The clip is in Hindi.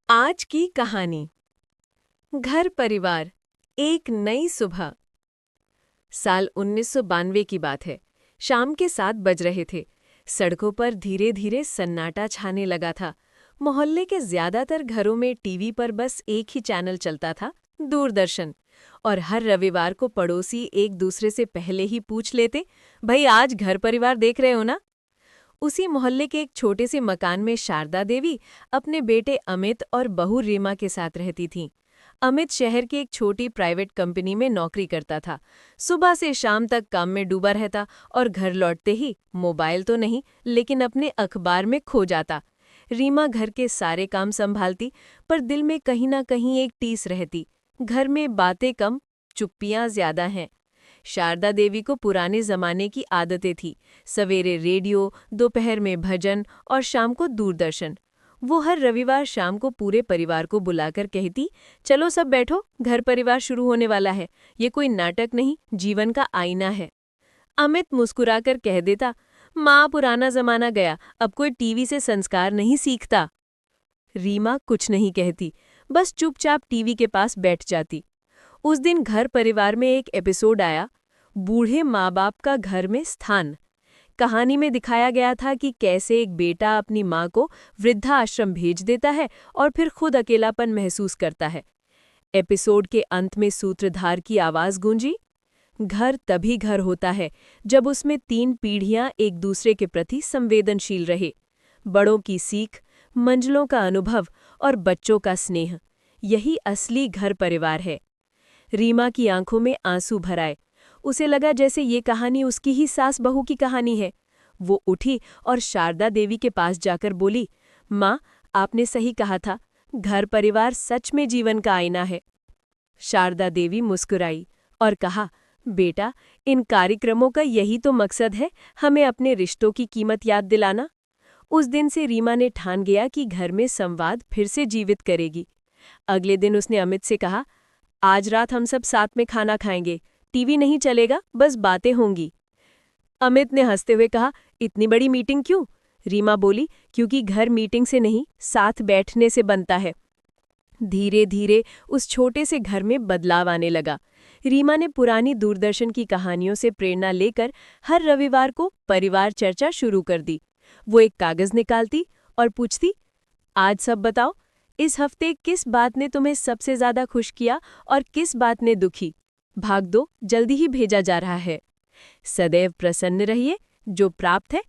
आज की कहानी। घर परिवार, एक नई सुबह। साल 1992 की बात है। शाम के 7 बज रहे थे। सड़कों पर धीरे धीरे सन्नाटा छाने लगा था। मोहल्ले के ज्यादातर घरों में टीवी पर बस एक ही चैनल चलता था, दूरदर्शन। और हर रविवार को पड़ोसी एक दूसरे से पहले ही पूछ लेते, भाई आज घर परिवार देख रहे हो ना? उसी मोहल्ले के एक छोटे से मकान में शारदा देवी अपने बेटे अमित और बहू रीमा के साथ रहती थीं। अमित शहर की एक छोटी प्राइवेट कंपनी में नौकरी करता था। सुबह से शाम तक काम में डूबा रहता और घर लौटते ही मोबाइल तो नहीं लेकिन अपने अखबार में खो जाता। रीमा घर के सारे काम संभालती, पर दिल में कहीं ना कहीं एक टीस रहती। घर में बातें कम, चुप्पियां ज्यादा हैं। शारदा देवी को पुराने जमाने की आदतें थी। सवेरे रेडियो, दोपहर में भजन और शाम को दूरदर्शन। वो हर रविवार शाम को पूरे परिवार को बुलाकर कहती, चलो सब बैठो, घर परिवार शुरू होने वाला है। ये कोई नाटक नहीं, जीवन का आईना है। अमित मुस्कुराकर कह देता, माँ पुराना जमाना गया, अब कोई टीवी से संस्कार नहीं सीखता। रीमा कुछ नहीं कहती, बस चुपचाप टीवी के पास बैठ जाती। उस दिन घर परिवार में एक एपिसोड आया, बूढ़े माँ बाप का घर में स्थान। कहानी में दिखाया गया था कि कैसे एक बेटा अपनी माँ को वृद्धाश्रम भेज देता है और फिर खुद अकेलापन महसूस करता है। एपिसोड के अंत में सूत्रधार की आवाज गूंजी, घर तभी घर होता है जब उसमें 3 पीढ़ियां एक दूसरे के प्रति संवेदनशील रहे। बड़ों की सीख, मंजिलों का अनुभव और बच्चों का स्नेह, यही असली घर परिवार है। रीमा की आंखों में आंसू भर आए। उसे लगा जैसे ये कहानी उसकी ही सास बहू की कहानी है। वो उठी और शारदा देवी के पास जाकर बोली, माँ, आपने सही कहा था, घर परिवार सच में जीवन का आईना है। शारदा देवी मुस्कुराई और कहा, बेटा, इन कार्यक्रमों का यही तो मकसद है, हमें अपने रिश्तों की कीमत याद दिलाना। उस दिन से रीमा ने ठान गया कि घर में संवाद फिर से जीवित करेगी। अगले दिन उसने अमित से कहा, आज रात हम सब साथ में खाना खाएंगे, टीवी नहीं चलेगा, बस बातें होंगी। अमित ने हंसते हुए कहा, इतनी बड़ी मीटिंग क्यों? रीमा बोली, क्योंकि घर मीटिंग से नहीं, साथ बैठने से बनता है। धीरे धीरे उस छोटे से घर में बदलाव आने लगा। रीमा ने पुरानी दूरदर्शन की कहानियों से प्रेरणा लेकर हर रविवार को परिवार चर्चा शुरू कर दी। वो एक कागज निकालती और पूछती, आज सब बताओ, इस हफ्ते किस बात ने तुम्हें सबसे ज्यादा खुश किया और किस बात ने दुखी? भाग दो, जल्दी ही भेजा जा रहा है। सदैव प्रसन्न रहिए, जो प्राप्त है